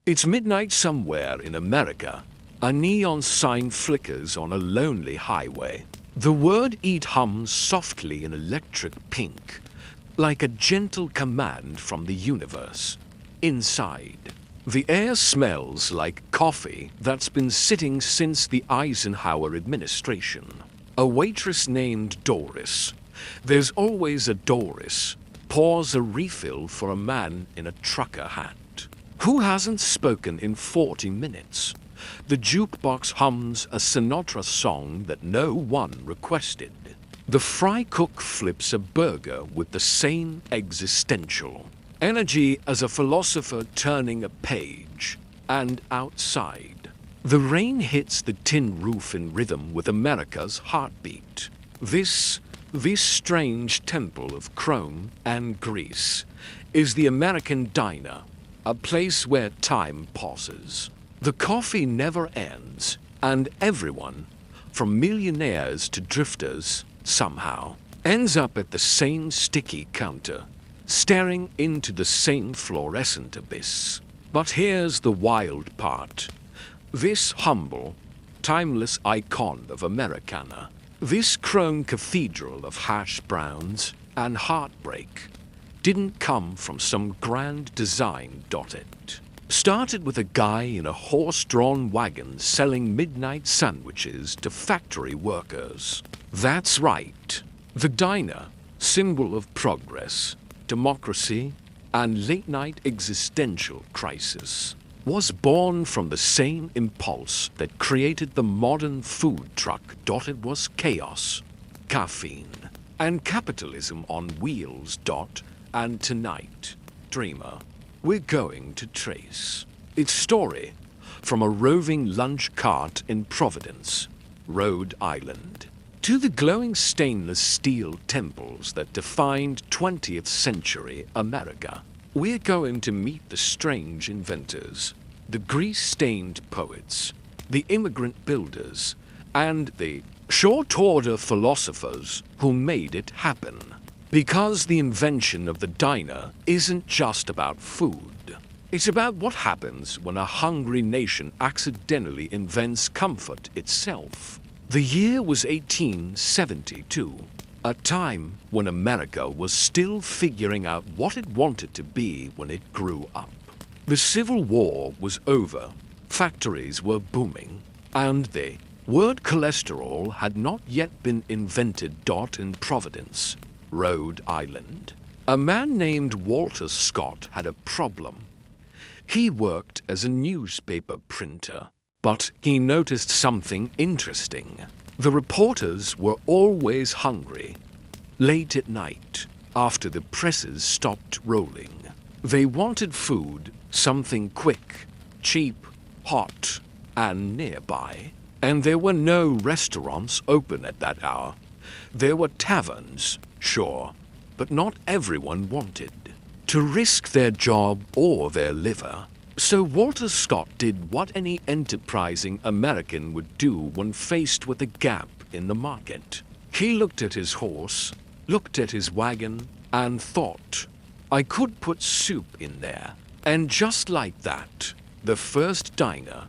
It's midnight somewhere in America. A neon sign flickers on a lonely highway. The word eat hums softly in electric pink, like a gentle command from the universe. Inside, the air smells like coffee that's been sitting since the Eisenhower administration. A waitress named Doris, there's always a Doris, pours a refill for a man in a trucker hat. Who hasn't spoken in 40 minutes? The jukebox hums a Sinatra song that no one requested. The fry cook flips a burger with the same existential energy as a philosopher turning a page. And outside, the rain hits the tin roof in rhythm with America's heartbeat. This strange temple of chrome and grease is the American diner, a place where time pauses. The coffee never ends, and everyone, from millionaires to drifters, somehow ends up at the same sticky counter, staring into the same fluorescent abyss. But here's the wild part. This humble, timeless icon of Americana, this chrome cathedral of hash browns and heartbreak, didn't come from some grand design. It started with a guy in a horse-drawn wagon selling midnight sandwiches to factory workers. That's right. The diner, symbol of progress, democracy, and late-night existential crisis, was born from the same impulse that created the modern food truck. It was chaos, caffeine, and capitalism on wheels. And tonight, Dreamer, we're going to trace its story from a roving lunch cart in Providence, Rhode Island, to the glowing stainless steel temples that defined 20th century America. We're going to meet the strange inventors, the grease-stained poets, the immigrant builders, and the short-order philosophers who made it happen. Because the invention of the diner isn't just about food. It's about what happens when a hungry nation accidentally invents comfort itself. The year was 1872, a time when America was still figuring out what it wanted to be when it grew up. The Civil War was over, factories were booming, and the word cholesterol had not yet been invented. In Providence, Rhode Island, a man named Walter Scott had a problem. He worked as a newspaper printer, but he noticed something interesting. The reporters were always hungry. Late at night, after the presses stopped rolling, they wanted food, something quick, cheap, hot, and nearby. And there were no restaurants open at that hour. There were taverns, sure, but not everyone wanted to risk their job or their liver. So Walter Scott did what any enterprising American would do when faced with a gap in the market. He looked at his horse, looked at his wagon, and thought, I could put soup in there. And just like that, the first diner,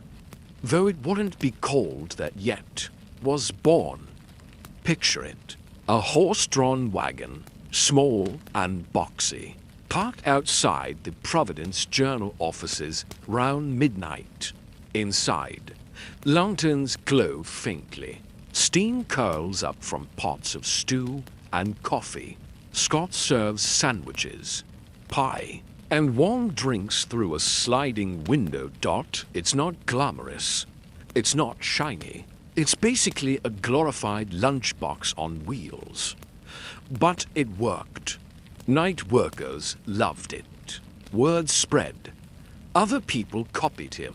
though it wouldn't be called that yet, was born. Picture it. A horse-drawn wagon, small and boxy, parked outside the Providence Journal offices round midnight. Inside, lanterns glow faintly. Steam curls up from pots of stew and coffee. Scott serves sandwiches, pie, and warm drinks through a sliding window. It's not glamorous. It's not shiny. It's basically a glorified lunchbox on wheels. But it worked. Night workers loved it. Word spread. Other people copied him.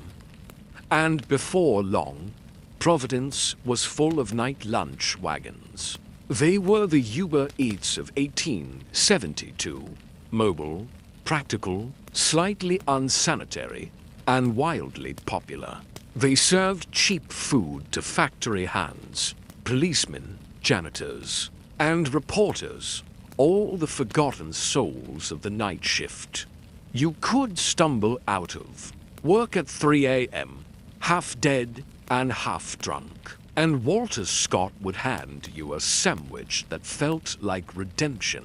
And before long, Providence was full of night lunch wagons. They were the Uber Eats of 1872. Mobile, practical, slightly unsanitary, and wildly popular. They served cheap food to factory hands, policemen, janitors, and reporters, all the forgotten souls of the night shift. You could stumble out of, work at 3 a.m., half dead and half drunk. And Walter Scott would hand you a sandwich that felt like redemption.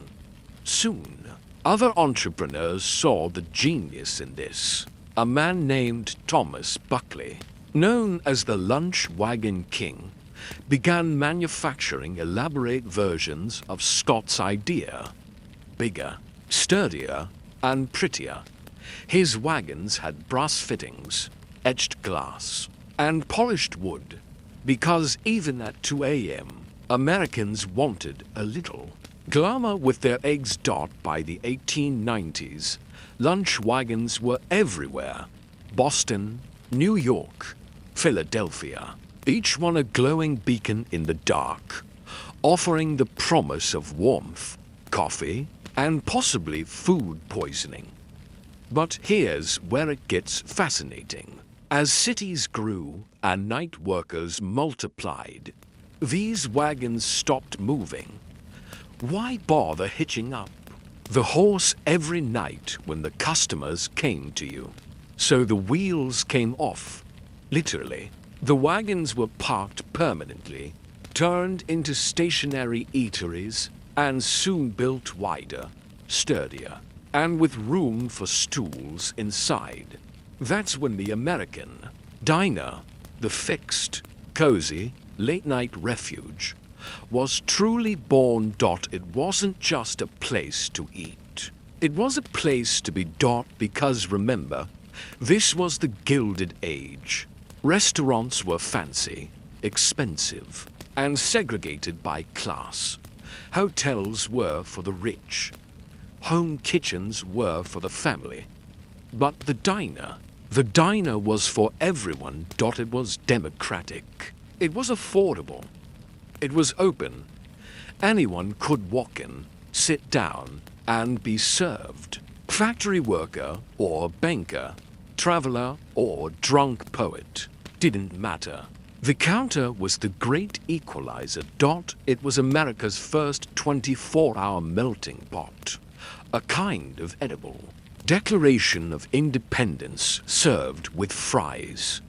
Soon, other entrepreneurs saw the genius in this. A man named Thomas Buckley, known as the Lunch Wagon King, began manufacturing elaborate versions of Scott's idea. Bigger, sturdier, and prettier. His wagons had brass fittings, etched glass, and polished wood, because even at 2 a.m., Americans wanted a little glamour. With their eggs dot by the 1890s, lunch wagons were everywhere. Boston, New York, Philadelphia, each one a glowing beacon in the dark, offering the promise of warmth, coffee, and possibly food poisoning. But here's where it gets fascinating. As cities grew and night workers multiplied, these wagons stopped moving. Why bother hitching up the horse every night when the customers came to you? So the wheels came off, literally. The wagons were parked permanently, turned into stationary eateries, and soon built wider, sturdier, and with room for stools inside. That's when the American diner, the fixed, cozy, late-night refuge, was truly born. It wasn't just a place to eat. It was a place to be. Because remember, this was the Gilded Age. Restaurants were fancy, expensive, and segregated by class. Hotels were for the rich. Home kitchens were for the family. But the diner was for everyone. It was democratic. It was affordable. It was open. Anyone could walk in, sit down, and be served. Factory worker or banker, traveler or drunk poet, didn't matter. The counter was the great equalizer. It was America's first 24-hour melting pot, a kind of edible Declaration of Independence served with fries.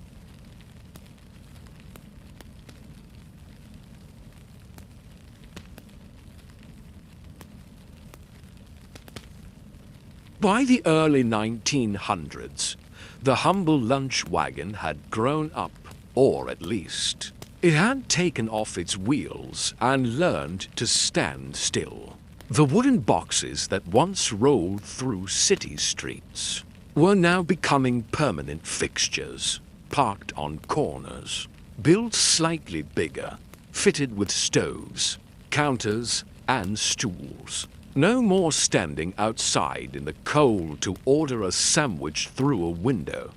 By the early 1900s, the humble lunch wagon had grown up, or at least, it had taken off its wheels and learned to stand still. The wooden boxes that once rolled through city streets were now becoming permanent fixtures, parked on corners, built slightly bigger, fitted with stoves, counters, and stools. No more standing outside in the cold to order a sandwich through a window.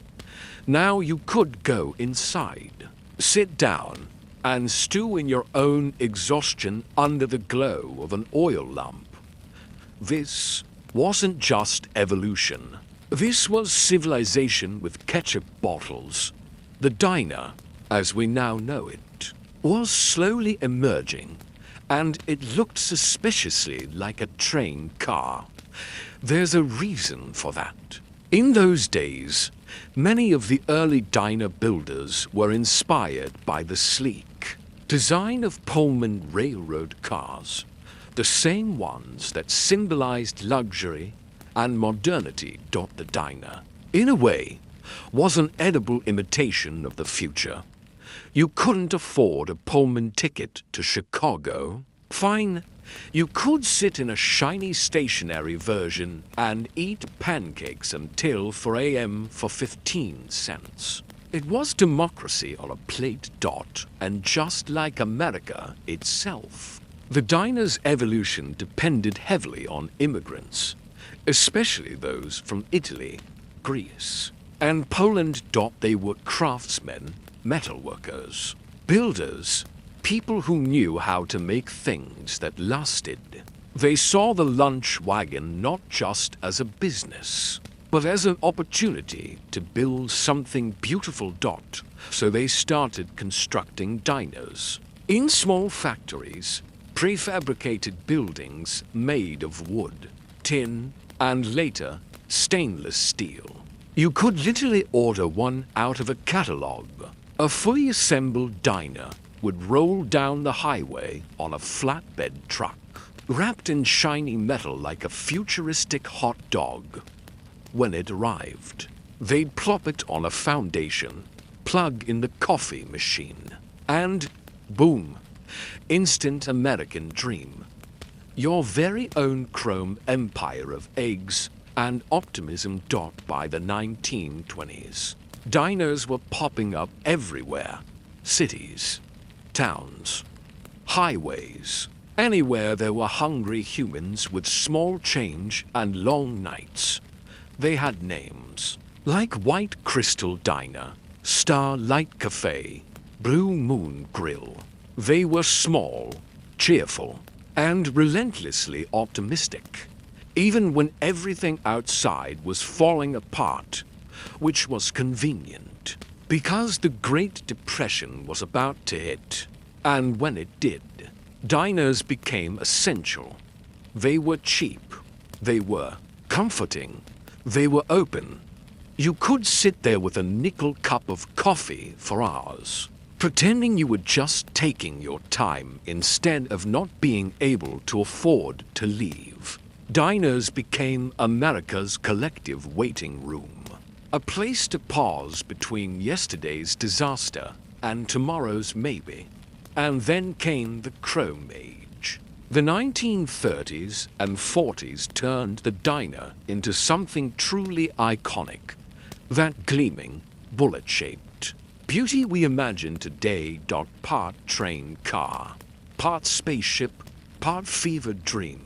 Now you could go inside, sit down, and stew in your own exhaustion under the glow of an oil lamp. This wasn't just evolution. This was civilization with ketchup bottles. The diner, as we now know it, was slowly emerging, and it looked suspiciously like a train car. There's a reason for that. In those days, many of the early diner builders were inspired by the sleek design of Pullman railroad cars, the same ones that symbolized luxury and modernity. The diner, in a way, was an edible imitation of the future. You couldn't afford a Pullman ticket to Chicago. Fine, you could sit in a shiny stationary version and eat pancakes until 4 a.m. for 15 cents. It was democracy on a plate. And just like America itself, the diner's evolution depended heavily on immigrants, especially those from Italy, Greece, and Poland. They were craftsmen, metalworkers, builders, people who knew how to make things that lasted. They saw the lunch wagon not just as a business, but as an opportunity to build something beautiful. So they started constructing diners in small factories, prefabricated buildings made of wood, tin, and later stainless steel. You could literally order one out of a catalog. A fully assembled diner would roll down the highway on a flatbed truck, wrapped in shiny metal like a futuristic hot dog. When it arrived, they'd plop it on a foundation, plug in the coffee machine, and boom, instant American dream. Your very own chrome empire of eggs and optimism. By the 1920s, diners were popping up everywhere. Cities, towns, highways, anywhere there were hungry humans with small change and long nights. They had names like White Crystal Diner, Starlight Cafe, Blue Moon Grill. They were small, cheerful, and relentlessly optimistic, even when everything outside was falling apart, which was convenient, because the Great Depression was about to hit, and when it did, diners became essential. They were cheap, they were comforting, they were open. You could sit there with a nickel cup of coffee for hours, pretending you were just taking your time instead of not being able to afford to leave. Diners became America's collective waiting room, a place to pause between yesterday's disaster and tomorrow's maybe. And then came the Chrome Age. The 1930s and 40s turned the diner into something truly iconic. That gleaming, bullet-shaped beauty we imagine today. Part train car, part spaceship, part fevered dream.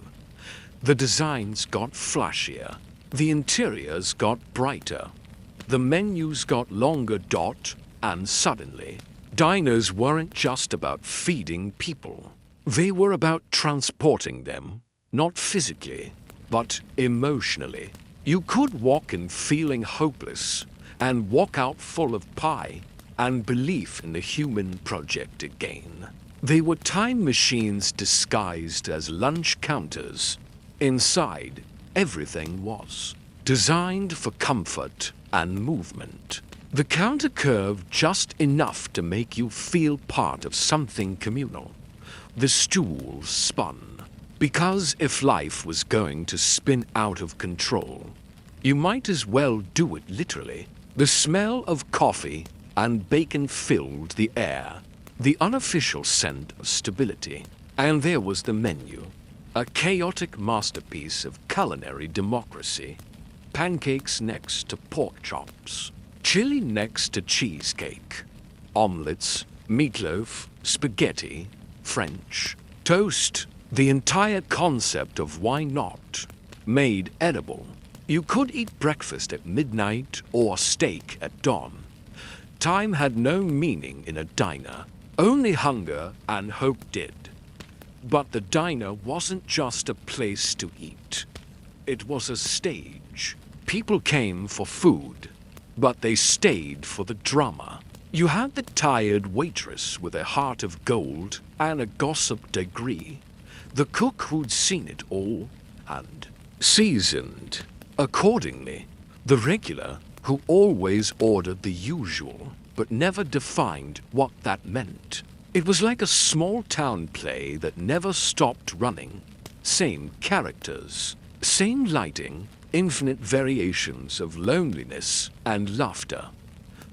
The designs got flashier, the interiors got brighter, the menus got longer. And suddenly, diners weren't just about feeding people. They were about transporting them, not physically, but emotionally. You could walk in feeling hopeless and walk out full of pie and belief in the human project again. They were time machines disguised as lunch counters. Inside, everything was designed for comfort and movement. The counter curved just enough to make you feel part of something communal. The stools spun, because if life was going to spin out of control, you might as well do it literally. The smell of coffee and bacon filled the air, the unofficial scent of stability. And there was the menu, a chaotic masterpiece of culinary democracy. Pancakes next to pork chops, chili next to cheesecake, omelets, meatloaf, spaghetti, French, toast. The entire concept of why not made edible. You could eat breakfast at midnight or steak at dawn. Time had no meaning in a diner. Only hunger and hope did. But the diner wasn't just a place to eat. It was a stage. People came for food, but they stayed for the drama. You had the tired waitress with a heart of gold and a gossip degree, the cook who'd seen it all and seasoned accordingly, the regular who always ordered the usual but never defined what that meant. It was like a small town play that never stopped running. Same characters, same lighting, infinite variations of loneliness and laughter.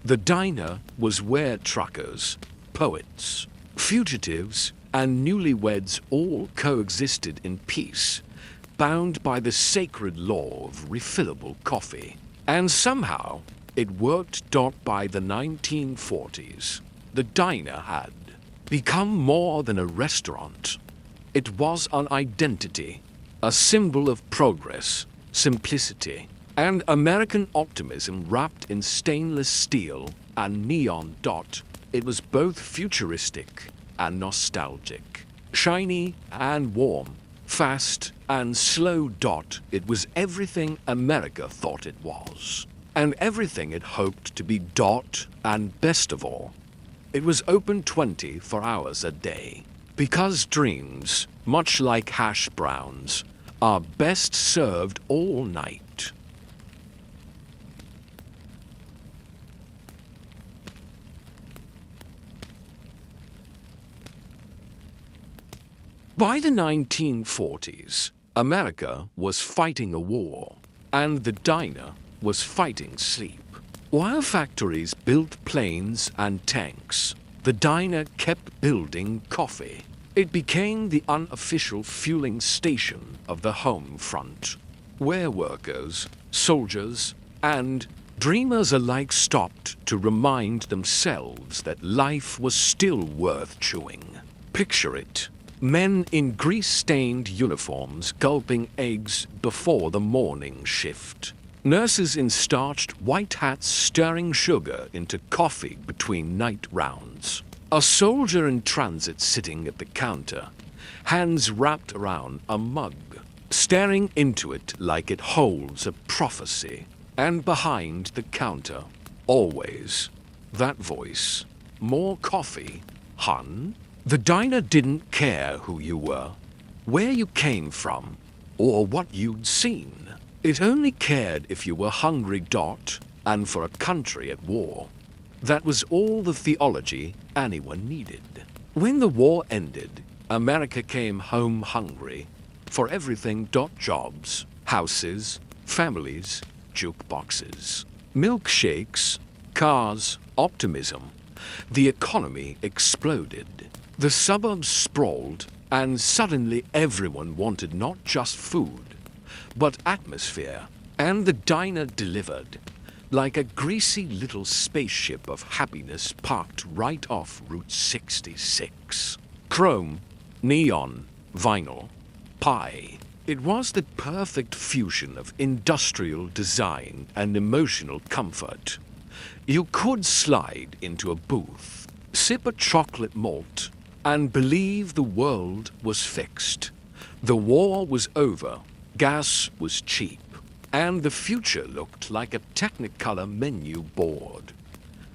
The diner was where truckers, poets, fugitives, and newlyweds all coexisted in peace, bound by the sacred law of refillable coffee. And somehow, it worked. By the 1940s, the diner had become more than a restaurant. It was an identity, a symbol of progress, simplicity, and American optimism wrapped in stainless steel and neon. It was both futuristic and nostalgic, shiny and warm, fast and slow. It was everything America thought it was, and everything it hoped to be. And best of all, it was open 24 hours a day, because dreams, much like hash browns, are best served all night. By the 1940s, America was fighting a war, and the diner was fighting sleep. While factories built planes and tanks, the diner kept building coffee. It became the unofficial fueling station of the home front, where workers, soldiers, and dreamers alike stopped to remind themselves that life was still worth chewing. Picture it. Men in grease-stained uniforms gulping eggs before the morning shift. Nurses in starched white hats stirring sugar into coffee between night rounds. A soldier in transit sitting at the counter, hands wrapped around a mug, staring into it like it holds a prophecy. And behind the counter, always, that voice. More coffee, hun? The diner didn't care who you were, where you came from, or what you'd seen. It only cared if you were hungry, and for a country at war. That was all the theology anyone needed. When the war ended, America came home hungry for everything. Jobs, houses, families, jukeboxes, milkshakes, cars, optimism. The economy exploded. The suburbs sprawled, and suddenly everyone wanted not just food, but atmosphere. And the diner delivered, like a greasy little spaceship of happiness parked right off Route 66. Chrome, neon, vinyl, pie. It was the perfect fusion of industrial design and emotional comfort. You could slide into a booth, sip a chocolate malt, and believe the world was fixed. The war was over, gas was cheap, and the future looked like a Technicolor menu board.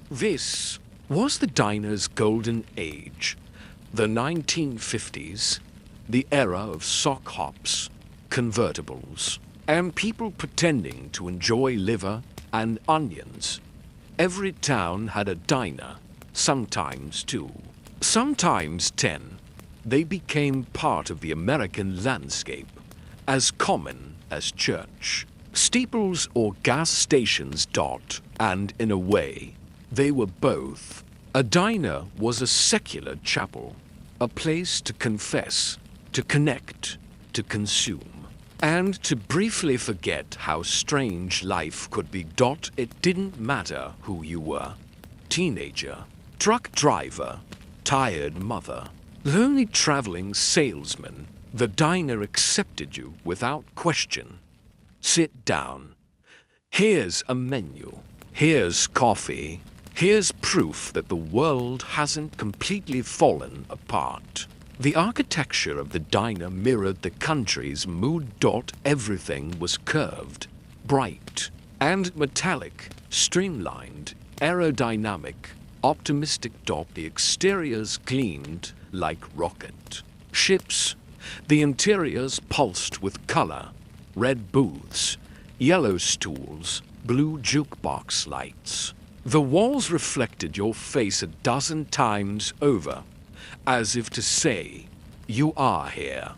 This was the diner's golden age, the 1950s, the era of sock hops, convertibles, and people pretending to enjoy liver and onions. Every town had a diner, sometimes two, sometimes 10. They became part of the American landscape, as common as church, steeples or gas stations. And in a way, they were both. A diner was a secular chapel, a place to confess, to connect, to consume, and to briefly forget how strange life could be. It didn't matter who you were. Teenager, truck driver, tired mother, lonely traveling salesman. The diner accepted you without question. Sit down. Here's a menu. Here's coffee. Here's proof that the world hasn't completely fallen apart. The architecture of the diner mirrored the country's mood. Everything was curved, bright, and metallic, streamlined, aerodynamic, optimistic. The exteriors gleamed like rocket ships. The interiors pulsed with color. Red booths, yellow stools, blue jukebox lights. The walls reflected your face a dozen times over, as if to say, you are here.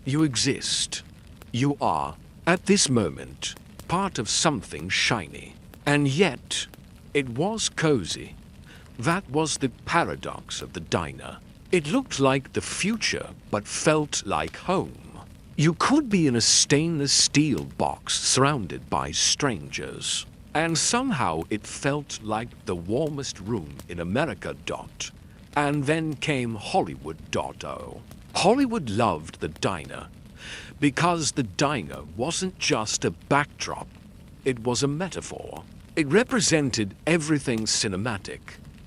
You exist. You are, at this moment, part of something shiny. And yet, it was cozy. That was the paradox of the diner. It looked like the future, but felt like home. You could be in a stainless steel box surrounded by strangers, and somehow it felt like the warmest room in America. And then came Hollywood. Hollywood loved the diner, because the diner wasn't just a backdrop, it was a metaphor. It represented everything cinematic: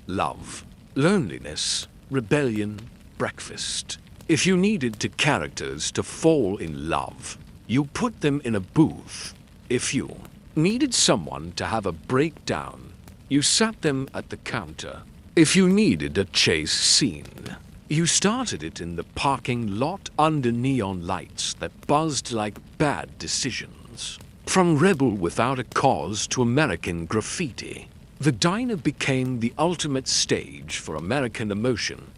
love, loneliness, rebellion, breakfast. If you needed two characters to fall in love, you put them in a booth. If you needed someone to have a breakdown, you sat them at the counter. If you needed a chase scene, you started it in the parking lot under neon lights that buzzed like bad decisions. From Rebel Without a Cause to American Graffiti, the diner became the ultimate stage for American emotion.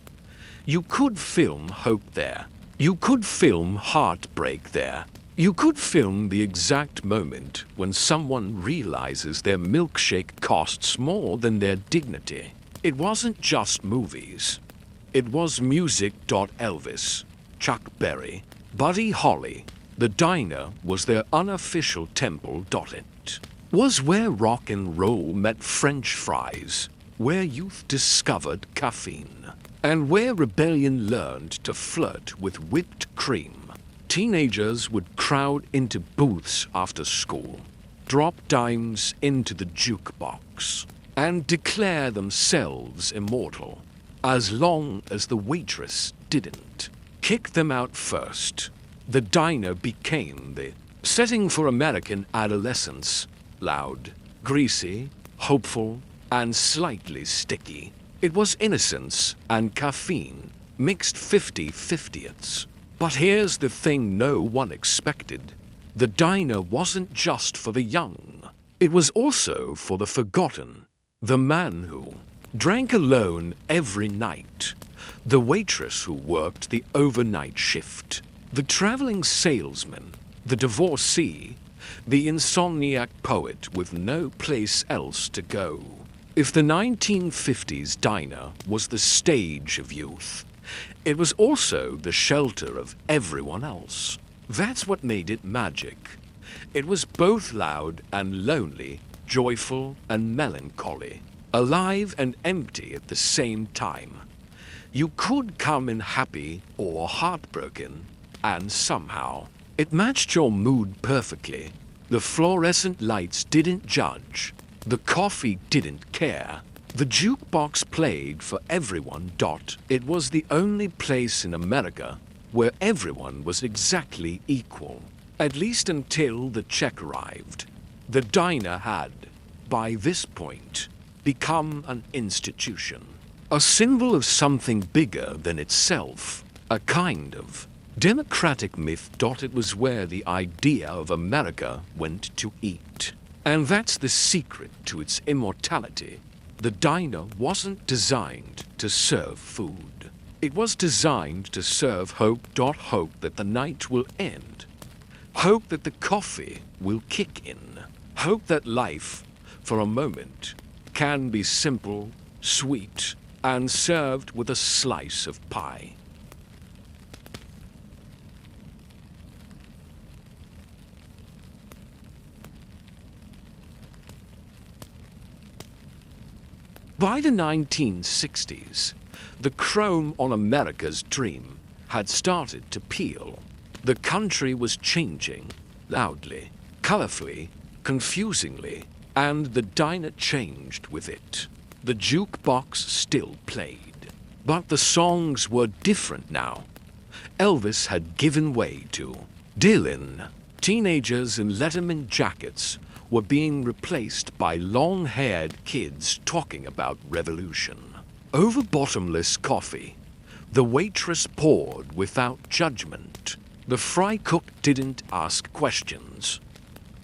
You could film hope there, You could film heartbreak there. You could film the exact moment when someone realizes their milkshake costs more than their dignity. It wasn't just movies. It was music. Elvis, Chuck Berry, Buddy Holly. The diner was their unofficial temple. It was where rock and roll met French fries, where youth discovered caffeine, and where rebellion learned to flirt with whipped cream. Teenagers would crowd into booths after school, drop dimes into the jukebox, and declare themselves immortal, as long as the waitress didn't kick them out first. The diner became the setting for American adolescence, loud, greasy, hopeful, and slightly sticky. It was innocence and caffeine mixed 50/50ths. But here's the thing no one expected. The diner wasn't just for the young. It was also for the forgotten. The man who drank alone every night. The waitress who worked the overnight shift. The traveling salesman. The divorcee. The insomniac poet with no place else to go. If the 1950s diner was the stage of youth, it was also the shelter of everyone else. That's what made it magic. It was both loud and lonely, joyful and melancholy, alive and empty at the same time. You could come in happy or heartbroken, and somehow it matched your mood perfectly. The fluorescent lights didn't judge. The coffee didn't care. The jukebox played for everyone. It was the only place in America where everyone was exactly equal, at least until the check arrived. The diner had, by this point, become an institution, a symbol of something bigger than itself, a kind of democratic myth. It was where the idea of America went to eat. And that's the secret to its immortality. The diner wasn't designed to serve food. It was designed to serve hope. Hope that the night will end. Hope that the coffee will kick in. Hope that life, for a moment, can be simple, sweet, and served with a slice of pie. By the 1960s, the chrome on America's dream had started to peel. The country was changing, loudly, colorfully, confusingly, and the diner changed with it. The jukebox still played, but the songs were different now. Elvis had given way to Dylan. Teenagers in Letterman jackets were being replaced by long-haired kids talking about revolution. Over bottomless coffee, the waitress poured without judgment. The fry cook didn't ask questions.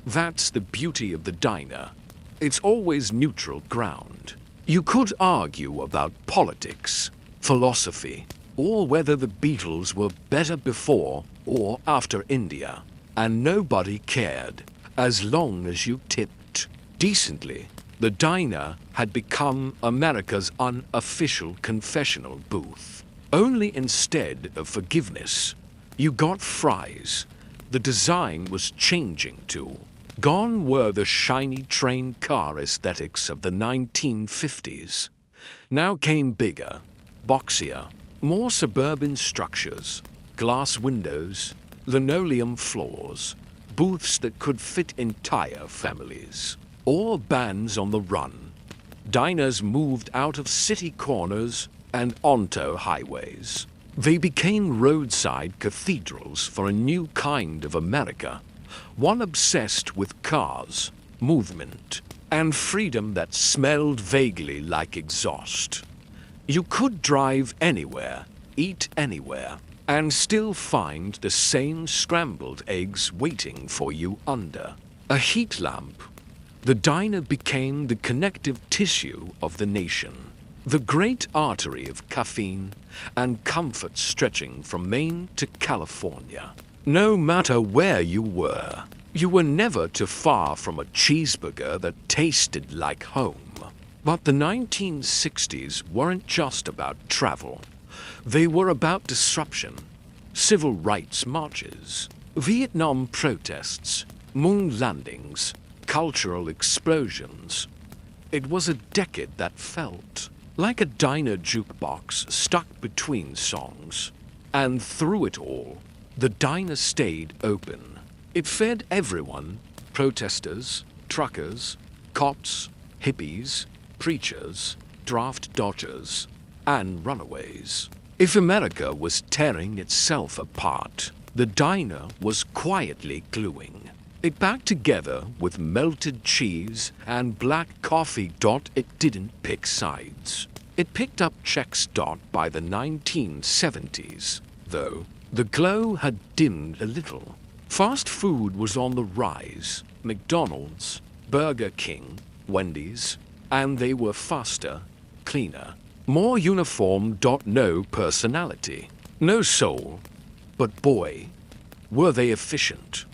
That's the beauty of the diner. It's always neutral ground. You could argue about politics, philosophy, or whether the Beatles were better before or after India, and nobody cared. As long as you tipped decently. The diner had become America's unofficial confessional booth. Only instead of forgiveness, you got fries. The design was changing too. Gone were the shiny train car aesthetics of the 1950s. Now came bigger, boxier, more suburban structures, glass windows, linoleum floors, booths that could fit entire families, or bands on the run. Diners moved out of city corners and onto highways. They became roadside cathedrals for a new kind of America, one obsessed with cars, movement, and freedom that smelled vaguely like exhaust. You could drive anywhere, eat anywhere, and still find the same scrambled eggs waiting for you under a heat lamp. The diner became the connective tissue of the nation. the great artery of caffeine and comfort stretching from Maine to California. No matter where you were never too far from a cheeseburger that tasted like home. But the 1960s weren't just about travel. They were about disruption, civil rights marches, Vietnam protests, moon landings, cultural explosions. It was a decade that felt like a diner jukebox stuck between songs. And through it all, the diner stayed open. It fed everyone, protesters, truckers, cops, hippies, preachers, draft dodgers, and runaways. If America was tearing itself apart, the diner was quietly gluing it back together with melted cheese and black coffee. It didn't pick sides. It picked up checks. By the 1970s, though, the glow had dimmed a little. Fast food was on the rise. McDonald's, Burger King, Wendy's, and they were faster, cleaner, more uniform. No personality, no soul, but boy, were they efficient.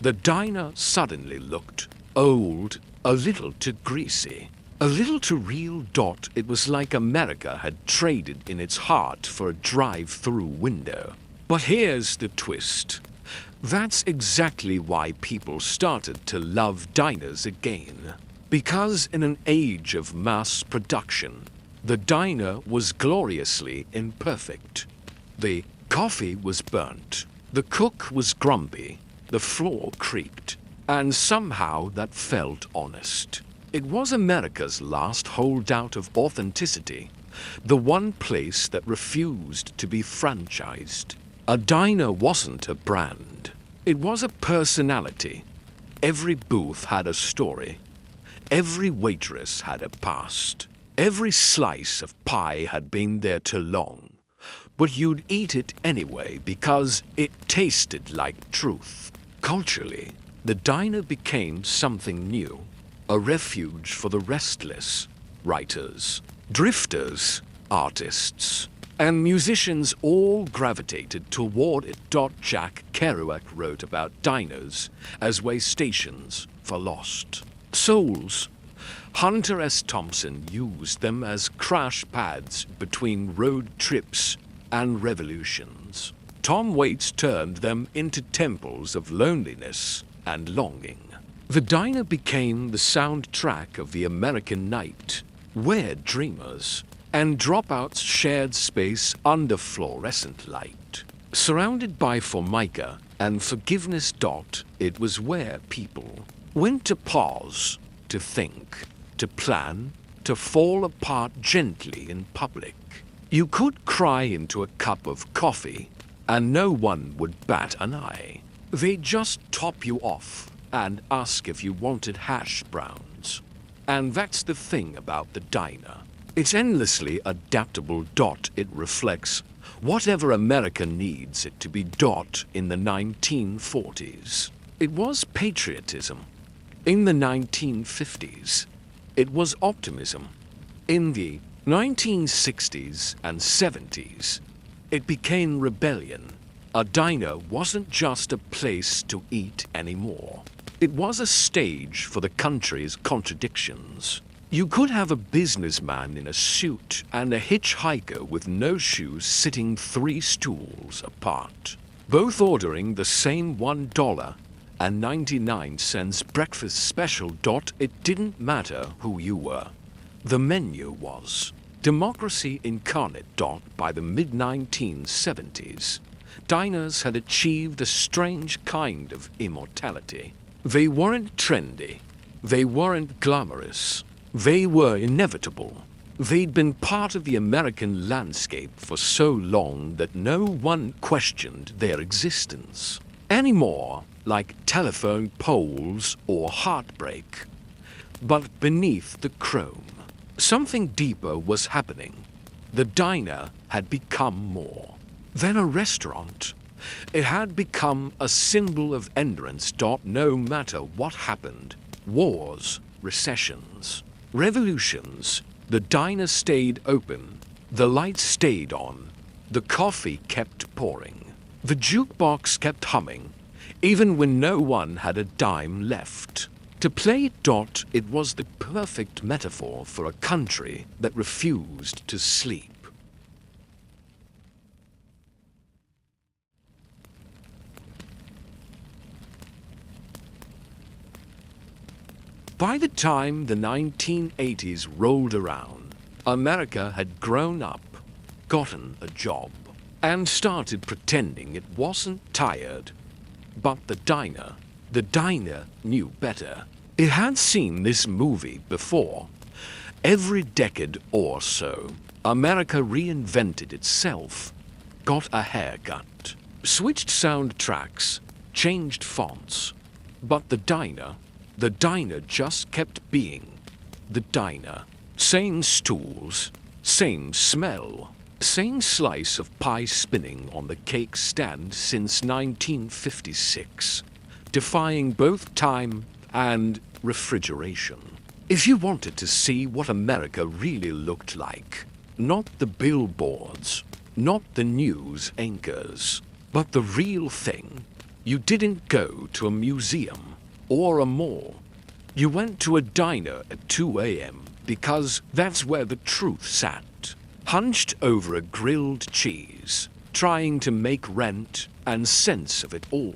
The diner suddenly looked old, a little too greasy, a little too real. It was like America had traded in its heart for a drive-through window. But here's the twist. That's exactly why people started to love diners again. Because in an age of mass production, the diner was gloriously imperfect. The coffee was burnt, the cook was grumpy, the floor creaked, and somehow that felt honest. It was America's last holdout of authenticity, the one place that refused to be franchised. A diner wasn't a brand. It was a personality. Every booth had a story. Every waitress had a past. Every slice of pie had been there too long. But you'd eat it anyway because it tasted like truth. Culturally, the diner became something new. A refuge for the restless. Writers, drifters, artists, and musicians all gravitated toward it. Jack Kerouac wrote about diners as way stations for lost souls. Hunter S. Thompson used them as crash pads between road trips and revolutions. Tom Waits turned them into temples of loneliness and longing. The diner became the soundtrack of the American night, where dreamers and dropouts shared space under fluorescent light. Surrounded by formica and forgiveness. It was where people went to pause, to think, to plan, to fall apart gently in public. You could cry into a cup of coffee, and no one would bat an eye. They'd just top you off and ask if you wanted hash browns. And that's the thing about the diner. It's endlessly adaptable. It reflects whatever America needs it to be. In the 1940s, it was patriotism. In the 1950s, it was optimism. In the 1960s and 70s, it became rebellion. A diner wasn't just a place to eat anymore. It was a stage for the country's contradictions. You could have a businessman in a suit and a hitchhiker with no shoes sitting 3 stools apart, both ordering the same $1.99 breakfast special. It didn't matter who you were. The menu was democracy incarnate. By the mid-1970s, diners had achieved a strange kind of immortality. They weren't trendy. They weren't glamorous. They were inevitable. They'd been part of the American landscape for so long that no one questioned their existence anymore, like telephone poles or heartbreak. But beneath the chrome, something deeper was happening. The diner had become more than a restaurant. It had become a symbol of endurance. No matter what happened, wars, recessions, revolutions, The diner stayed open, the lights stayed on, the coffee kept pouring, the jukebox kept humming, even when no one had a dime left. To play Dot, it was the perfect metaphor for a country that refused to sleep. By the time the 1980s rolled around, America had grown up, gotten a job, and started pretending it wasn't tired. But the diner knew better. It had seen this movie before. Every decade or so, America reinvented itself, got a haircut, switched soundtracks, changed fonts. But the diner just kept being the diner. Same stools, same smell, same slice of pie spinning on the cake stand since 1956, defying both time and refrigeration. If you wanted to see what America really looked like, not the billboards, not the news anchors, but the real thing, you didn't go to a museum or a mall. You went to a diner at 2 a.m. because that's where the truth sat, hunched over a grilled cheese, trying to make rent and sense of it all.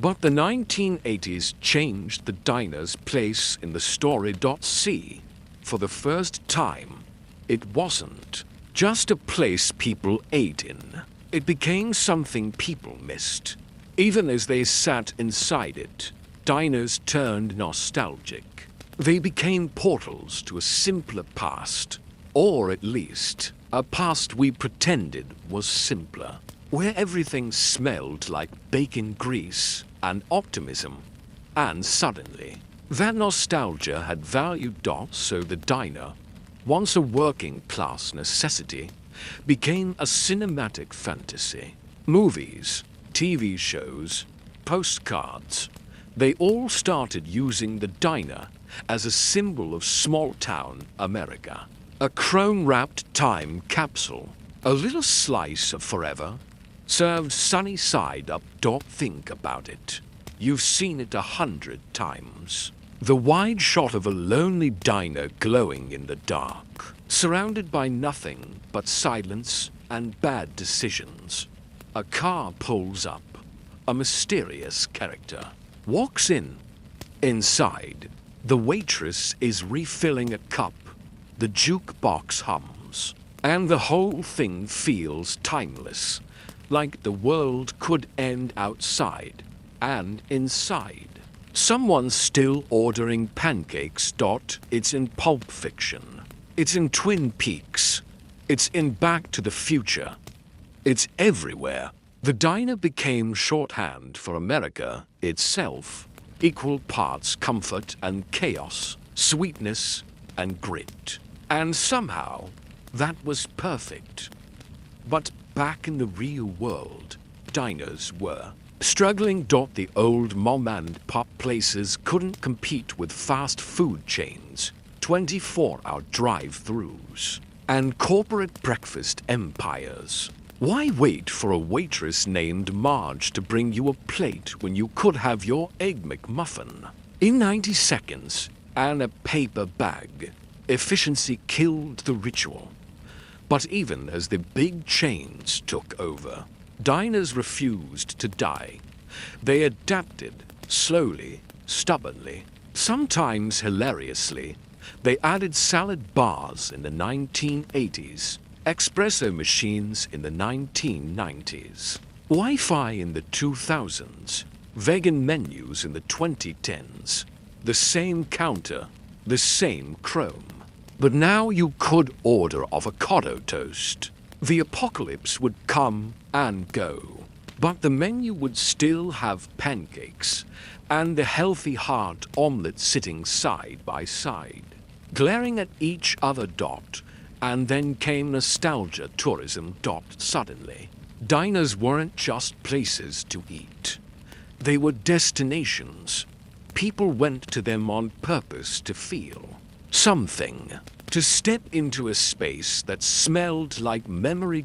But the 1980s changed the diner's place in the story.c. For the first time, it wasn't just a place people ate in. It became something people missed. Even as they sat inside it, diners turned nostalgic. They became portals to a simpler past, or at least a past we pretended was simpler, where everything smelled like bacon grease and optimism. And suddenly, that nostalgia had value. So the diner, once a working class necessity, became a cinematic fantasy. Movies, TV shows, postcards, they all started using the diner as a symbol of small-town America. A chrome-wrapped time capsule, a little slice of forever, served sunny side up. Think about it. You've seen it 100 times. The wide shot of a lonely diner glowing in the dark, surrounded by nothing but silence and bad decisions. A car pulls up. A mysterious character walks in. Inside, the waitress is refilling a cup. The jukebox hums, and the whole thing feels timeless, like the world could end outside and inside. Someone's still ordering pancakes. It's in Pulp Fiction. It's in Twin Peaks. It's in Back to the Future. It's everywhere. The diner became shorthand for America itself, equal parts comfort and chaos, sweetness and grit. And somehow, that was perfect. But back in the real world, diners were struggling. The old mom and pop places couldn't compete with fast food chains, 24-hour drive-thrus, and corporate breakfast empires. Why wait for a waitress named Marge to bring you a plate when you could have your Egg McMuffin in 90 seconds and a paper bag? Efficiency killed the ritual. But even as the big chains took over, diners refused to die. They adapted, slowly, stubbornly, sometimes hilariously. They added salad bars in the 1980s, espresso machines in the 1990s, Wi-Fi in the 2000s, vegan menus in the 2010s, the same counter, the same chrome. But now you could order avocado toast. The apocalypse would come and go, but the menu would still have pancakes and the healthy hard omelette sitting side by side, glaring at each other. And then came nostalgia tourism. Suddenly, diners weren't just places to eat. They were destinations. People went to them on purpose to feel something. To step into a space that smelled like memory.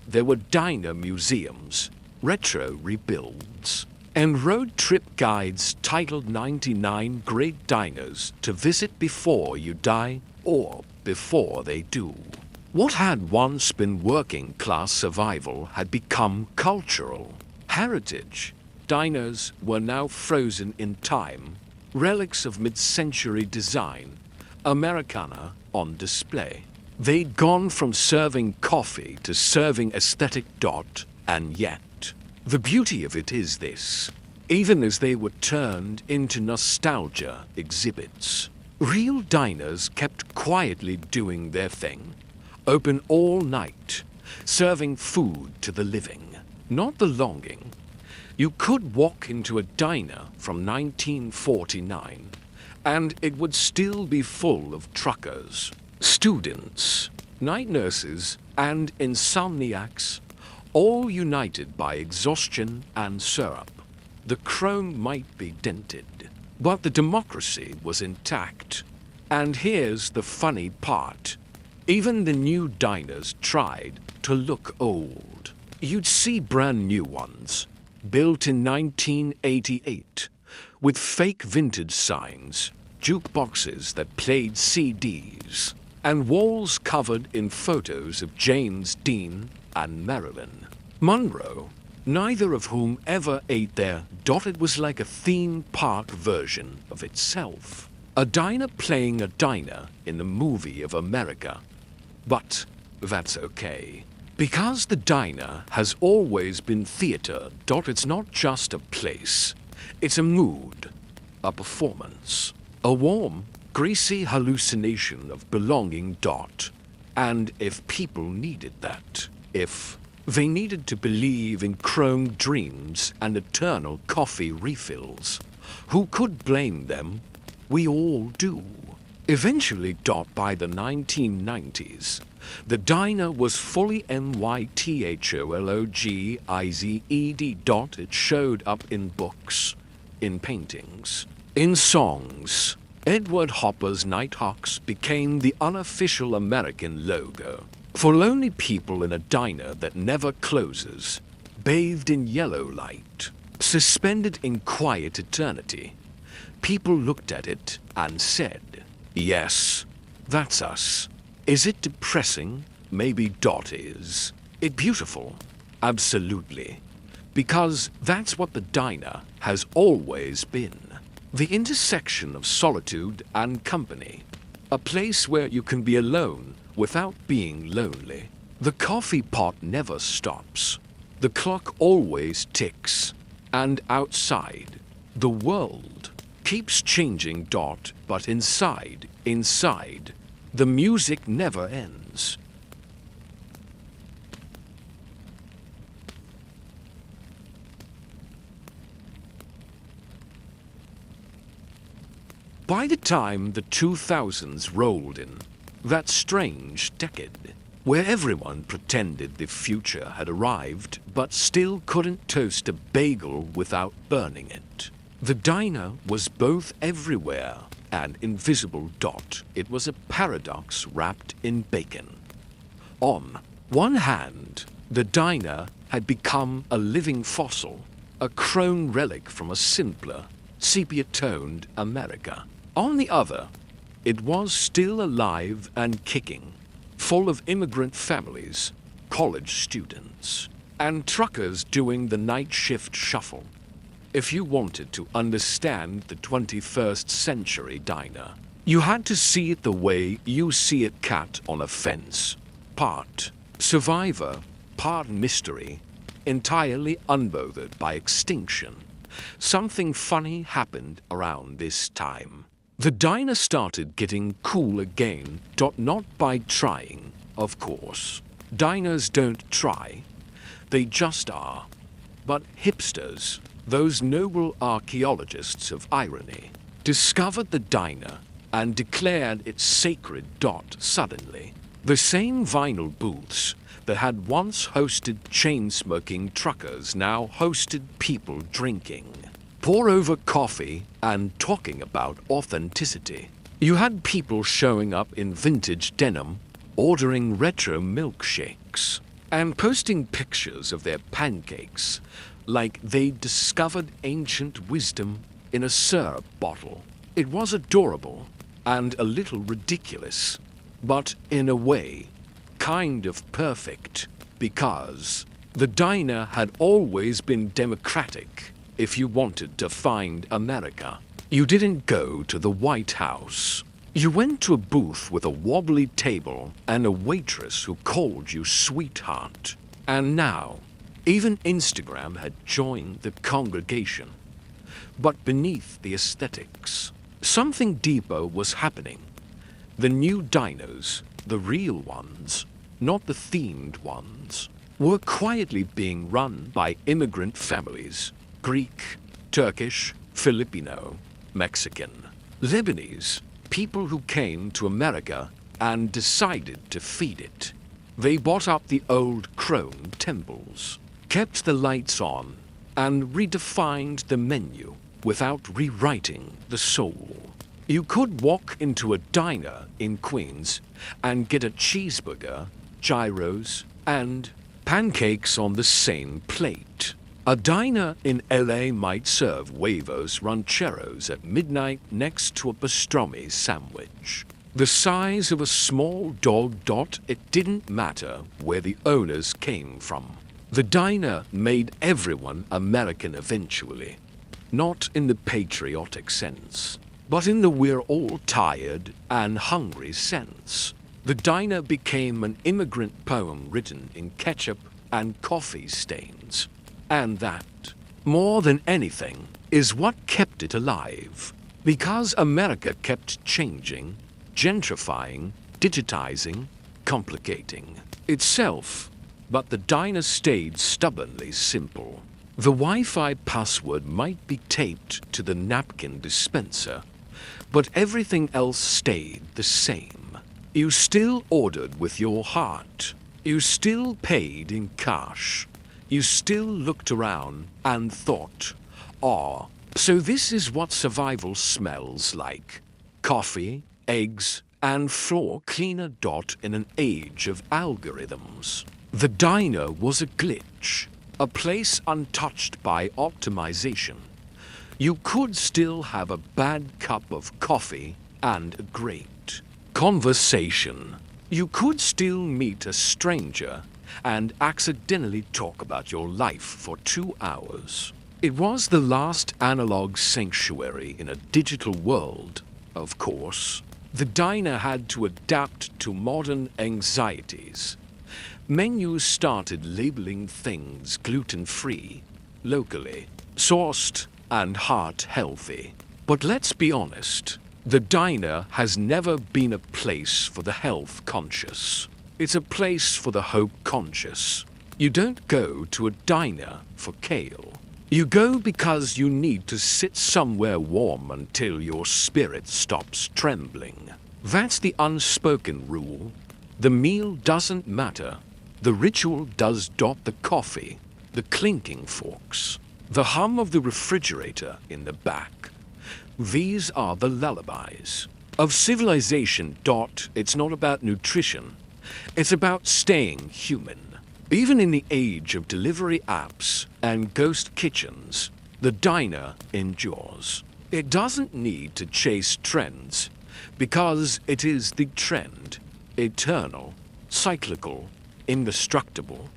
There were diner museums, retro rebuilds, and road trip guides titled 99 Great Diners to Visit Before You Die or Before They Do. What had once been working class survival had become cultural heritage. Diners were now frozen in time, relics of mid-century design, Americana on display. They'd gone from serving coffee to serving aesthetic. And yet, the beauty of it is this: even as they were turned into nostalgia exhibits, real diners kept quietly doing their thing, open all night, serving food to the living, not the longing. You could walk into a diner from 1949, and it would still be full of truckers, students, night nurses, and insomniacs, all united by exhaustion and syrup. The chrome might be dented, but the democracy was intact. And here's the funny part: even the new diners tried to look old. You'd see brand new ones, built in 1988, with fake vintage signs, jukeboxes that played CDs, and walls covered in photos of James Dean and Marilyn Monroe, neither of whom ever ate there. It was like a theme park version of itself. A diner playing a diner in the movie of America. But that's okay, because the diner has always been theater. It's not just a place, it's a mood, a performance, a warm, greasy hallucination of belonging. And if people needed that, if they needed to believe in chrome dreams and eternal coffee refills, who could blame them? We all do. Eventually, by the 1990s, the diner was fully mythologized. It showed up in books, in paintings, in songs. Edward Hopper's Nighthawks became the unofficial American logo for lonely people in a diner that never closes, bathed in yellow light, suspended in quiet eternity. People looked at it and said, "Yes, that's us." Is it depressing? Maybe. Is it beautiful? Absolutely. Because that's what the diner has always been. The intersection of solitude and company. A place where you can be alone without being lonely. The coffee pot never stops. The clock always ticks. And outside, the world keeps changing. But inside, the music never ends. By the time the 2000s rolled in, that strange decade, where everyone pretended the future had arrived but still couldn't toast a bagel without burning it, the diner was both everywhere and invisible. It was a paradox wrapped in bacon. On one hand, the diner had become a living fossil, a chrome relic from a simpler, sepia-toned America. On the other, it was still alive and kicking, full of immigrant families, college students, and truckers doing the night shift shuffle. If you wanted to understand the 21st century diner, you had to see it the way you see a cat on a fence. Part survivor, part mystery, entirely unbothered by extinction. Something funny happened around this time. The diner started getting cool again. Not by trying, of course. Diners don't try, they just are. But hipsters, those noble archaeologists of irony, discovered the diner and declared it sacred. Suddenly, the same vinyl booths that had once hosted chain-smoking truckers now hosted people drinking, pour over coffee, and talking about authenticity. You had people showing up in vintage denim, ordering retro milkshakes, and posting pictures of their pancakes like they'd discovered ancient wisdom in a syrup bottle. It was adorable and a little ridiculous, but in a way, kind of perfect, because the diner had always been democratic. If you wanted to find America, you didn't go to the White House. You went to a booth with a wobbly table and a waitress who called you sweetheart. And now, even Instagram had joined the congregation. But beneath the aesthetics, something deeper was happening. The new dinos, the real ones, not the themed ones, were quietly being run by immigrant families. Greek, Turkish, Filipino, Mexican, Lebanese, people who came to America and decided to feed it. They bought up the old crone temples, kept the lights on, and redefined the menu without rewriting the soul. You could walk into a diner in Queens and get a cheeseburger, gyros, and pancakes on the same plate. A diner in LA might serve huevos rancheros at midnight next to a pastrami sandwich. The size of a small dog dot, it didn't matter where the owners came from. The diner made everyone American eventually. Not in the patriotic sense, but in the we're all tired and hungry sense. The diner became an immigrant poem written in ketchup and coffee stains. And that, more than anything, is what kept it alive. Because America kept changing, gentrifying, digitizing, complicating itself. But the diner stayed stubbornly simple. The Wi-Fi password might be taped to the napkin dispenser, but everything else stayed the same. You still ordered with your heart. You still paid in cash. You still looked around and thought, "Ah, so this is what survival smells like. Coffee, eggs, and floor cleaner dot in an age of algorithms." The diner was a glitch, a place untouched by optimization. You could still have a bad cup of coffee and a great conversation. You could still meet a stranger and accidentally talk about your life for 2 hours. It was the last analog sanctuary in a digital world, of course. The diner had to adapt to modern anxieties. Menus started labeling things gluten-free, locally sourced, and heart-healthy. But let's be honest, the diner has never been a place for the health-conscious. It's a place for the hope-conscious. You don't go to a diner for kale. You go because you need to sit somewhere warm until your spirit stops trembling. That's the unspoken rule. The meal doesn't matter. The ritual does. The coffee, the clinking forks, the hum of the refrigerator in the back. These are the lullabies of civilization. It's not about nutrition. It's about staying human. Even in the age of delivery apps and ghost kitchens, the diner endures. It doesn't need to chase trends, because it is the trend, eternal, cyclical, indestructible.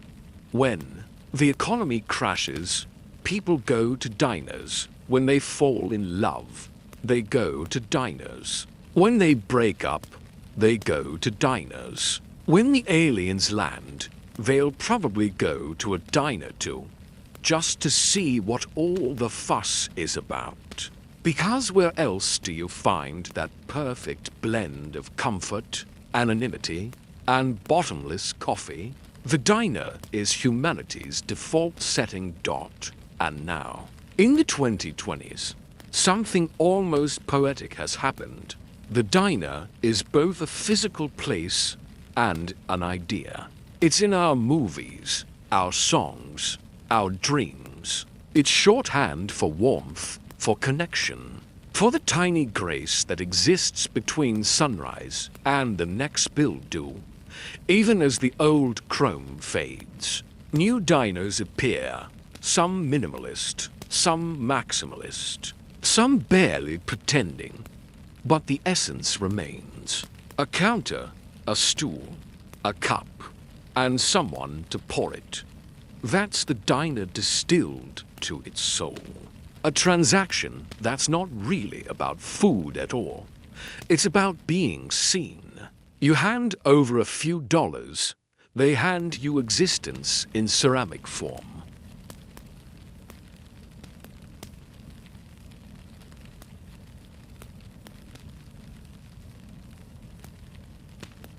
When the economy crashes, people go to diners. When they fall in love, they go to diners. When they break up, they go to diners. When the aliens land, they'll probably go to a diner too, just to see what all the fuss is about. Because where else do you find that perfect blend of comfort, anonymity, and bottomless coffee? The diner is humanity's default setting. And now, in the 2020s, something almost poetic has happened. The diner is both a physical place and an idea. It's in our movies, our songs, our dreams. It's shorthand for warmth, for connection. For the tiny grace that exists between sunrise and the next bill-due, even as the old chrome fades, new diners appear, some minimalist, some maximalist, some barely pretending, but the essence remains. A counter, a stool, a cup, and someone to pour it. That's the diner distilled to its soul. A transaction that's not really about food at all. It's about being seen. You hand over a few dollars, they hand you existence in ceramic form.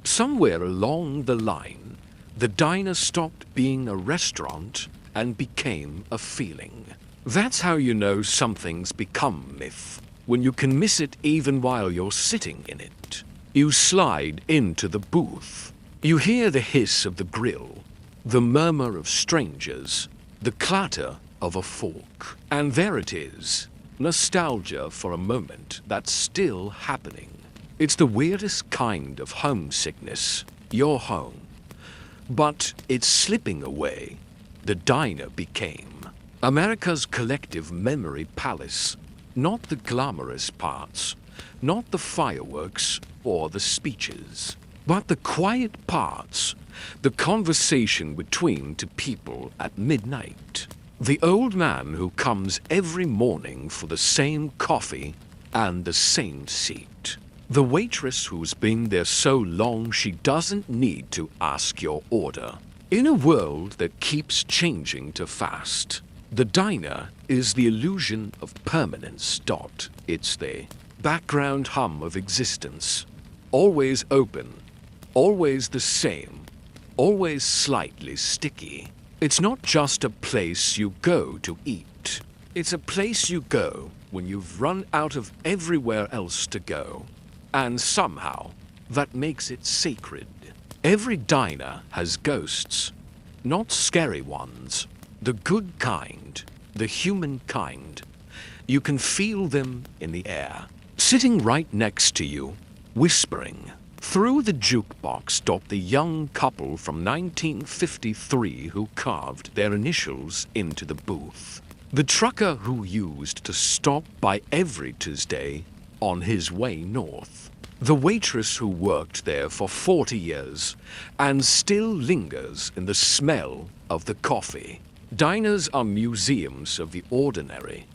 Somewhere along the line, the diner stopped being a restaurant and became a feeling. That's how you know something's become myth, when you can miss it even while you're sitting in it. You slide into the booth. You hear the hiss of the grill, the murmur of strangers, the clatter of a fork. And there it is, nostalgia for a moment that's still happening. It's the weirdest kind of homesickness. You're home. But it's slipping away. The diner became America's collective memory palace. Not the glamorous parts, not the fireworks or the speeches, but the quiet parts, the conversation between two people at midnight. The old man who comes every morning for the same coffee and the same seat. The waitress who's been there so long she doesn't need to ask your order. In a world that keeps changing too fast, the diner is the illusion of permanence. It's the background hum of existence. Always open, always the same, always slightly sticky. It's not just a place you go to eat. It's a place you go when you've run out of everywhere else to go. And somehow, that makes it sacred. Every diner has ghosts, not scary ones. The good kind, the human kind. You can feel them in the air, sitting right next to you, whispering. Through the jukebox stopped the young couple from 1953 who carved their initials into the booth. The trucker who used to stop by every Tuesday on his way north. The waitress who worked there for 40 years and still lingers in the smell of the coffee. Diners are museums of the ordinary.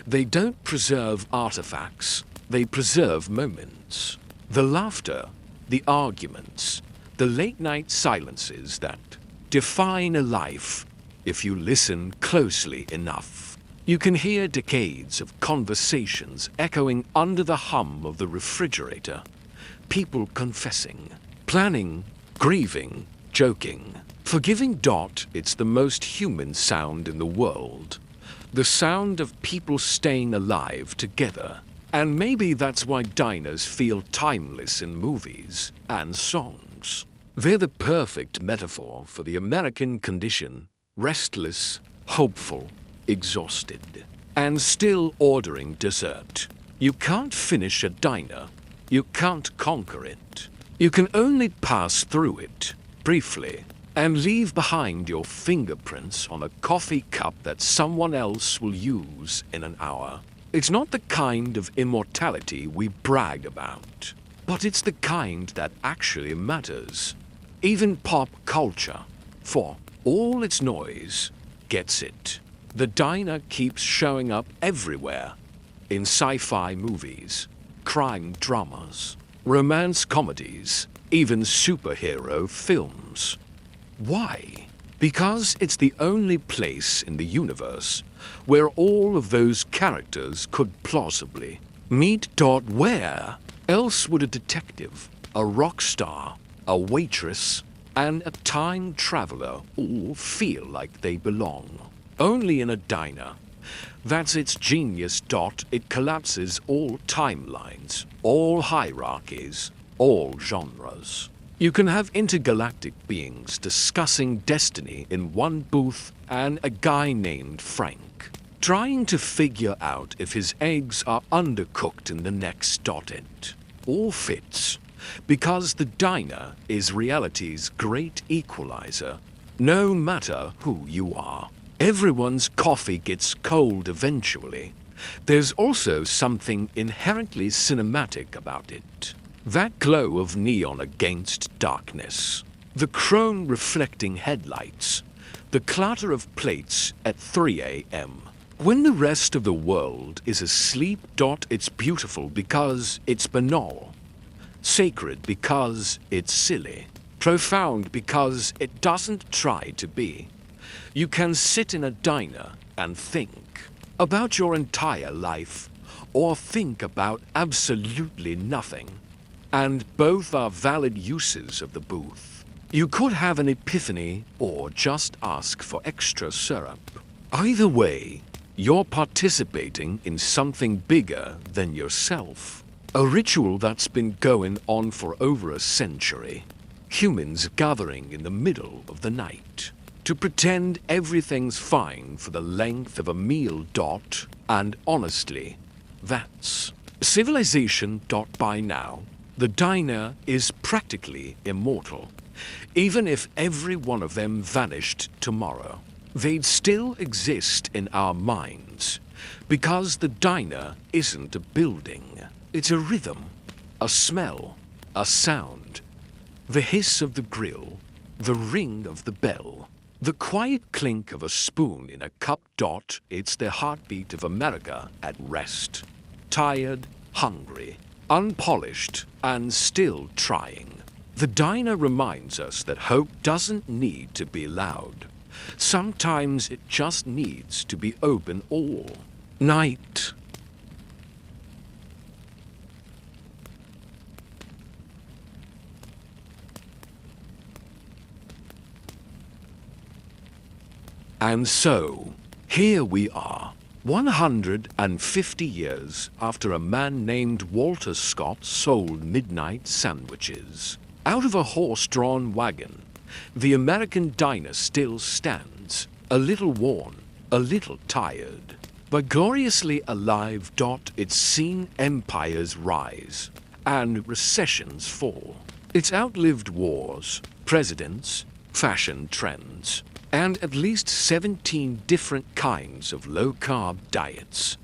They don't preserve artifacts, they preserve moments. The laughter, the arguments, the late-night silences that define a life if you listen closely enough. You can hear decades of conversations echoing under the hum of the refrigerator. People confessing, planning, grieving, joking, forgiving. It's the most human sound in the world. The sound of people staying alive together. And maybe that's why diners feel timeless in movies and songs. They're the perfect metaphor for the American condition. Restless, hopeful, exhausted, and still ordering dessert. You can't finish a diner. You can't conquer it. You can only pass through it, briefly, and leave behind your fingerprints on a coffee cup that someone else will use in an hour. It's not the kind of immortality we brag about, but it's the kind that actually matters. Even pop culture, for all its noise, gets it. The diner keeps showing up everywhere. In sci-fi movies, crime dramas, romance comedies, even superhero films. Why? Because it's the only place in the universe where all of those characters could plausibly meet. Where else would a detective, a rock star, a waitress, and a time traveler all feel like they belong? Only in a diner. That's its genius. It collapses all timelines, all hierarchies, all genres. You can have intergalactic beings discussing destiny in one booth and a guy named Frank trying to figure out if his eggs are undercooked in the next it all fits, because the diner is reality's great equalizer. No matter who you are, everyone's coffee gets cold eventually. There's also something inherently cinematic about it. That glow of neon against darkness, the chrome reflecting headlights, the clatter of plates at 3 a.m. When the rest of the world is asleep. It's beautiful because it's banal, sacred because it's silly, profound because it doesn't try to be. You can sit in a diner and think about your entire life, or think about absolutely nothing, and both are valid uses of the booth. You could have an epiphany or just ask for extra syrup. Either way, you're participating in something bigger than yourself. A ritual that's been going on for over a century. Humans gathering in the middle of the night to pretend everything's fine for the length of a meal. And honestly, that's civilization. By now, the diner is practically immortal. Even if every one of them vanished tomorrow, they'd still exist in our minds, because the diner isn't a building. It's a rhythm, a smell, a sound. The hiss of the grill, the ring of the bell, the quiet clink of a spoon in a cup. It's the heartbeat of America at rest. Tired, hungry, unpolished, and still trying. The diner reminds us that hope doesn't need to be loud. Sometimes it just needs to be open all night. And so, here we are, 150 years after a man named Walter Scott sold midnight sandwiches. Out of a horse-drawn wagon, the American diner still stands, a little worn, a little tired, but gloriously alive. It's seen empires rise and recessions fall. It's outlived wars, presidents, fashion trends, and at least 17 different kinds of low-carb diets.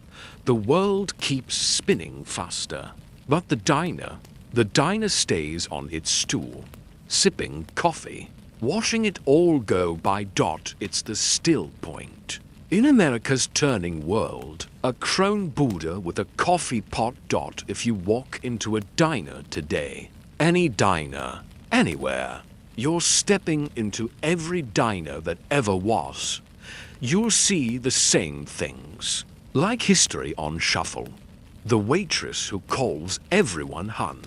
The world keeps spinning faster, but the diner stays on its stool, sipping coffee, watching it all go by. It's the still point. In America's turning world, a crone Buddha with a coffee pot. If you walk into a diner today, any diner, anywhere, you're stepping into every diner that ever was. You'll see the same things, like history on shuffle. The waitress who calls everyone hun.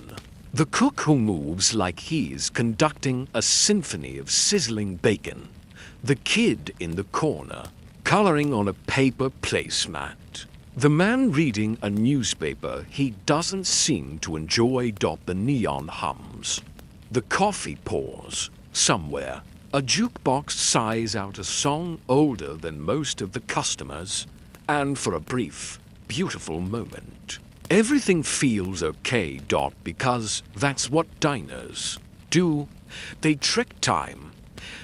The cook who moves like he's conducting a symphony of sizzling bacon. The kid in the corner, coloring on a paper placemat. The man reading a newspaper he doesn't seem to enjoy. The neon hums. The coffee pours. Somewhere, a jukebox sighs out a song older than most of the customers, and for a brief, beautiful moment, everything feels okay. Because that's what diners do. They trick time.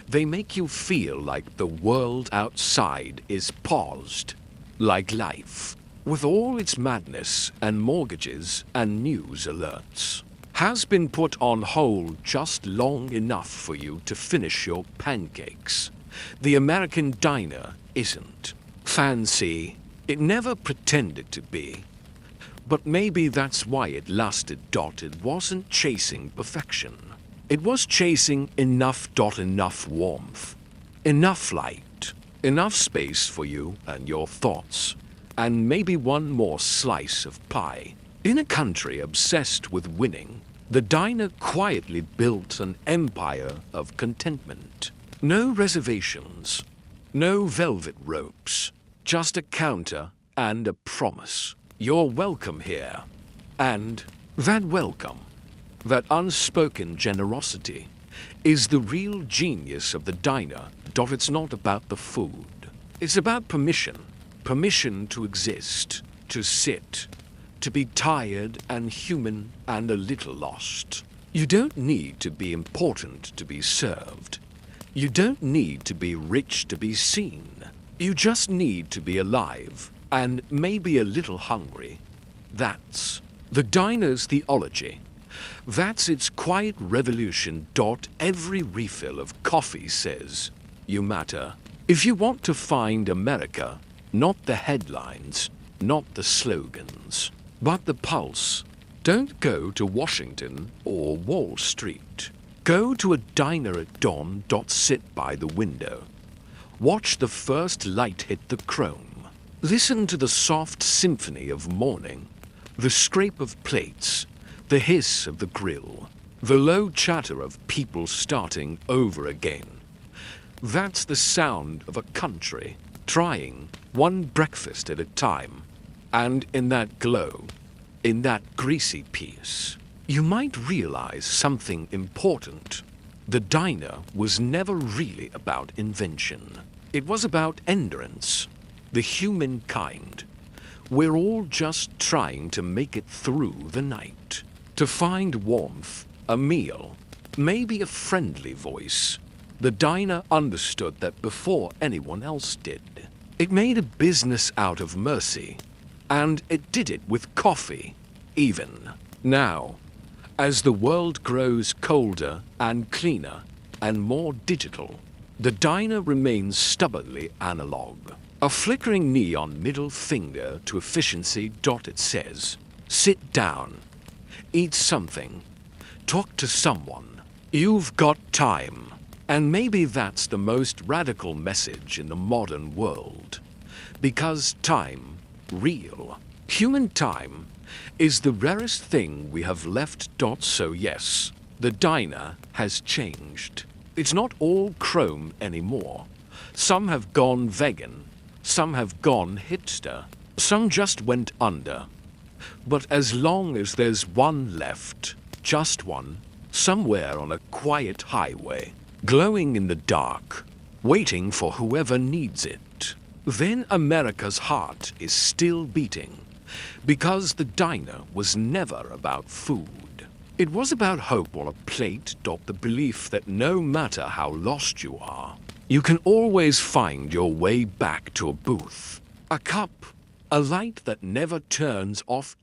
They make you feel like the world outside is paused, like life, with all its madness and mortgages and news alerts, has been put on hold just long enough for you to finish your pancakes. The American diner isn't fancy. It never pretended to be. But maybe that's why it lasted. It wasn't chasing perfection. It was chasing enough. Enough warmth, enough light, enough space for you and your thoughts, and maybe one more slice of pie. In a country obsessed with winning, the diner quietly built an empire of contentment. No reservations, no velvet ropes, just a counter and a promise. You're welcome here. And that welcome, that unspoken generosity, is the real genius of the diner. It's not about the food. It's about permission. permission to exist, to sit, to be tired and human and a little lost. You don't need to be important to be served. You don't need to be rich to be seen. You just need to be alive and maybe a little hungry. That's the diner's theology. That's its quiet revolution. Every refill of coffee says, you matter. If you want to find America, not the headlines, not the slogans, but the pulse, don't go to Washington or Wall Street. Go to a diner at dawn. Sit by the window. Watch the first light hit the chrome. Listen to the soft symphony of morning, the scrape of plates, the hiss of the grill, the low chatter of people starting over again. That's the sound of a country trying one breakfast at a time. And in that glow, in that greasy piece, you might realize something important. The diner was never really about invention. It was about endurance, the human kind. We're all just trying to make it through the night, to find warmth, a meal, maybe a friendly voice. The diner understood that before anyone else did. It made a business out of mercy, and it did it with coffee, even. Now, as the world grows colder and cleaner and more digital, the diner remains stubbornly analog. A flickering neon middle finger to efficiency. It says, sit down, eat something, talk to someone. You've got time. And maybe that's the most radical message in the modern world. Because time, real, human time, is the rarest thing we have left. So yes, the diner has changed. It's not all chrome anymore. Some have gone vegan, some have gone hipster, some just went under. But as long as there's one left, just one, somewhere on a quiet highway, glowing in the dark, waiting for whoever needs it, then America's heart is still beating. Because the diner was never about food. It was about hope on a plate. The belief that no matter how lost you are, you can always find your way back to a booth, a cup, a light that never turns off.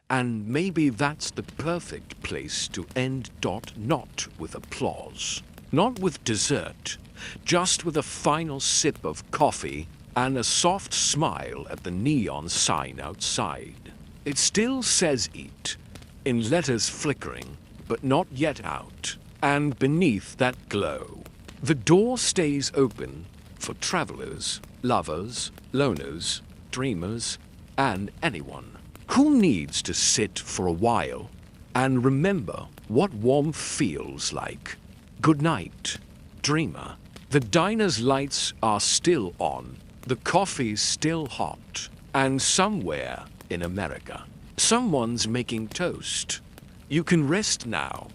And maybe that's the perfect place to end. Not with applause, not with dessert, just with a final sip of coffee and a soft smile at the neon sign outside. It still says eat, in letters flickering, but not yet out. And beneath that glow, the door stays open for travelers, lovers, loners, dreamers, and anyone who needs to sit for a while and remember what warmth feels like. Good night, dreamer. The diner's lights are still on, the coffee's still hot, and somewhere in America, someone's making toast. You can rest now.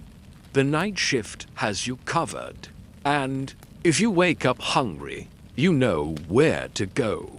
The night shift has you covered. And if you wake up hungry, you know where to go.